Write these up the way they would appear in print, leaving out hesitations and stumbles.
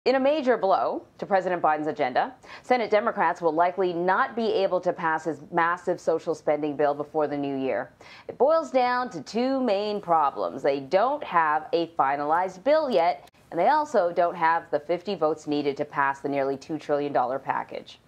In a major blow to President Biden's agenda, Senate Democrats will likely not be able to pass his massive social spending bill before the new year. It boils down to two main problems. They don't have a finalized bill yet, and they also don't have the 50 votes needed to pass the nearly $2 trillion package.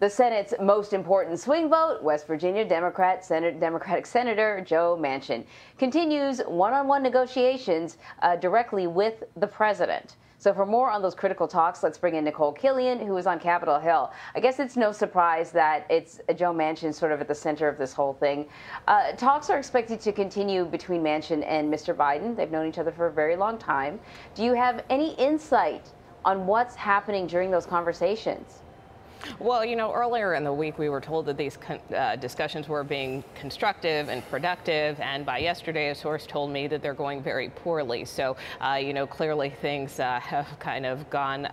The Senate's most important swing vote, West Virginia Democratic Senator Joe Manchin, continues one-on-one negotiations directly with the president. So for more on those critical talks, let's bring in Nikole Killion, who is on Capitol Hill. I guess it's no surprise that it's Joe Manchin sort of at the center of this whole thing. Talks are expected to continue between Manchin and Mr. Biden. They've known each other for a very long time. Do you have any insight on what's happening during those conversations? Well, you know, earlier in the week, we were told that these discussions were being constructive and productive. And by yesterday, a source told me that they're going very poorly. So, you know, clearly things have kind of gone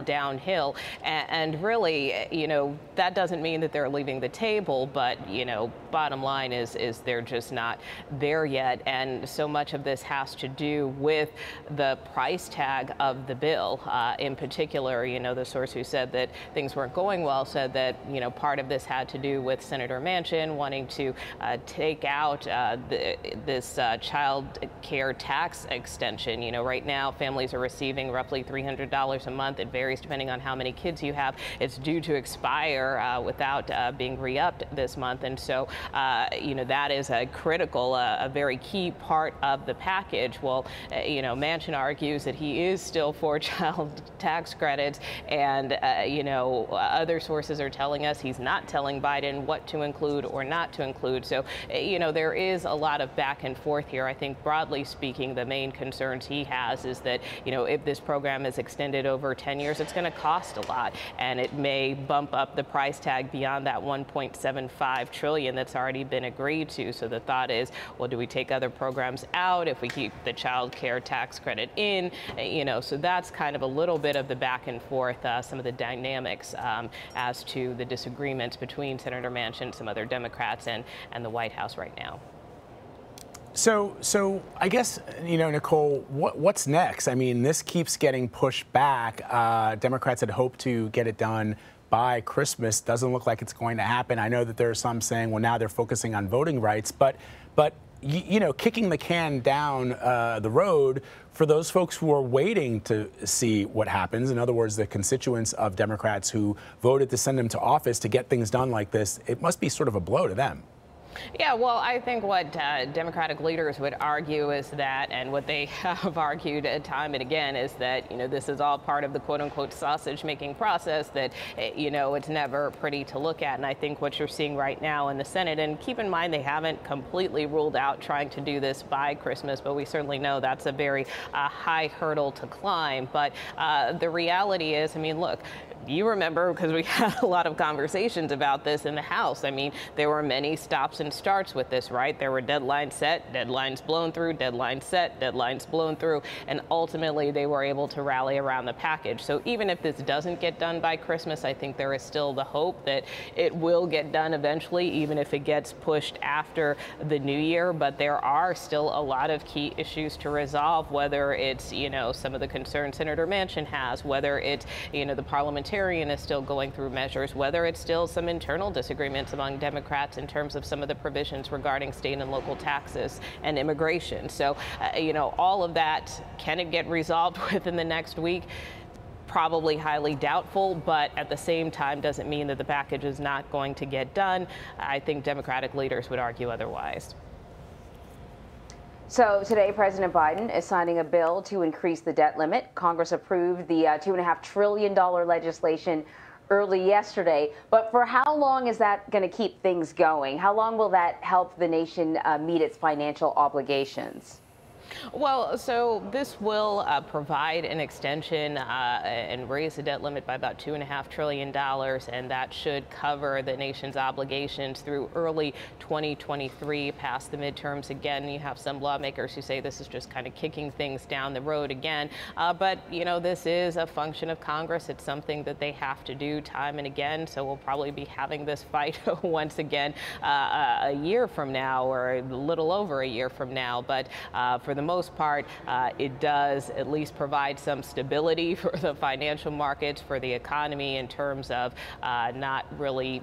downhill. And really, you know, that doesn't mean that they're leaving the table. But, you know, bottom line is they're just not there yet. And so much of this has to do with the price tag of the bill. In particular, you know, the source who said that things weren't going well said that, you know, part of this had to do with Senator Manchin wanting to take out this child care tax extension. You know, right now families are receiving roughly $300 a month. It varies depending on how many kids you have. It's due to expire without being re-upped this month. And so, you know, that is a critical, a very key part of the package. Well, you know, Manchin argues that he is still for child tax credits, and, you know, other sources are telling us he's not telling Biden what to include or not to include. So, you know, there is a lot of back and forth here. I think broadly speaking, the main concerns he has is that, you know, if this program is extended over 10 years, it's going to cost a lot, and it may bump up the price tag beyond that $1.75 trillion that's already been agreed to. So the thought is, well, do we take other programs out if we keep the child care tax credit in? You know, so that's kind of a little bit of the back and forth, some of the dynamics as to the disagreements between Senator Manchin, some other Democrats, and the White House right now. So I guess, you know, Nikole, what's next? I mean, this keeps getting pushed back. Democrats had hoped to get it done by Christmas. Doesn't look like it's going to happen. I know that there are some saying, well, now they're focusing on voting rights, but you know, kicking the can down the road for those folks who are waiting to see what happens. In other words, the constituents of Democrats who voted to send them to office to get things done like this, it must be sort of a blow to them. Yeah, well, I think what Democratic leaders would argue is that, and what they have argued time and again, is that, you know, this is all part of the quote-unquote sausage-making process, that, you know, it's never pretty to look at. And I think what you're seeing right now in the Senate, and keep in mind they haven't completely ruled out trying to do this by Christmas, but we certainly know that's a very high hurdle to climb. But the reality is, I mean, look, you remember, because we had a lot of conversations about this in the House. I mean, there were many stops and starts with this, right? There were deadlines set, deadlines blown through, deadlines set, deadlines blown through, and ultimately they were able to rally around the package. So even if this doesn't get done by Christmas, I think there is still the hope that it will get done eventually, even if it gets pushed after the new year. But there are still a lot of key issues to resolve, whether it's, you know, some of the concerns Senator Manchin has, whether it's, you know, the parliamentarian is still going through measures, whether it's still some internal disagreements among Democrats in terms of some of the provisions regarding state and local taxes and immigration. So, you know, all of that, can it get resolved within the next week? Probably highly doubtful, but at the same time doesn't mean that the package is not going to get done. I think Democratic leaders would argue otherwise. So today, President Biden is signing a bill to increase the debt limit. Congress approved the $2.5 trillion legislation early yesterday. But for how long is that going to keep things going? How long will that help the nation meet its financial obligations? Well, so this will provide an extension and raise the debt limit by about $2.5 trillion, and that should cover the nation's obligations through early 2023, past the midterms. Again, you have some lawmakers who say this is just kind of kicking things down the road again. But, you know, this is a function of Congress. It's something that they have to do time and again. So we'll probably be having this fight once again a year from now, or a little over a year from now. But for the most part, it does at least provide some stability for the financial markets, for the economy, in terms of not really,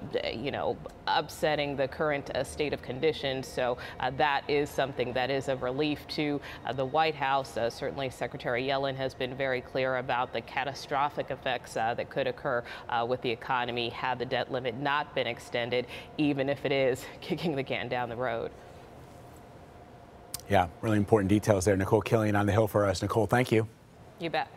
upsetting the current state of conditions. So that is something that is a relief to the White House. Certainly, Secretary Yellen has been very clear about the catastrophic effects that could occur with the economy had the debt limit not been extended, even if it is kicking the can down the road. Yeah, really important details there. Nikole Killion on the Hill for us. Nikole, thank you. You bet.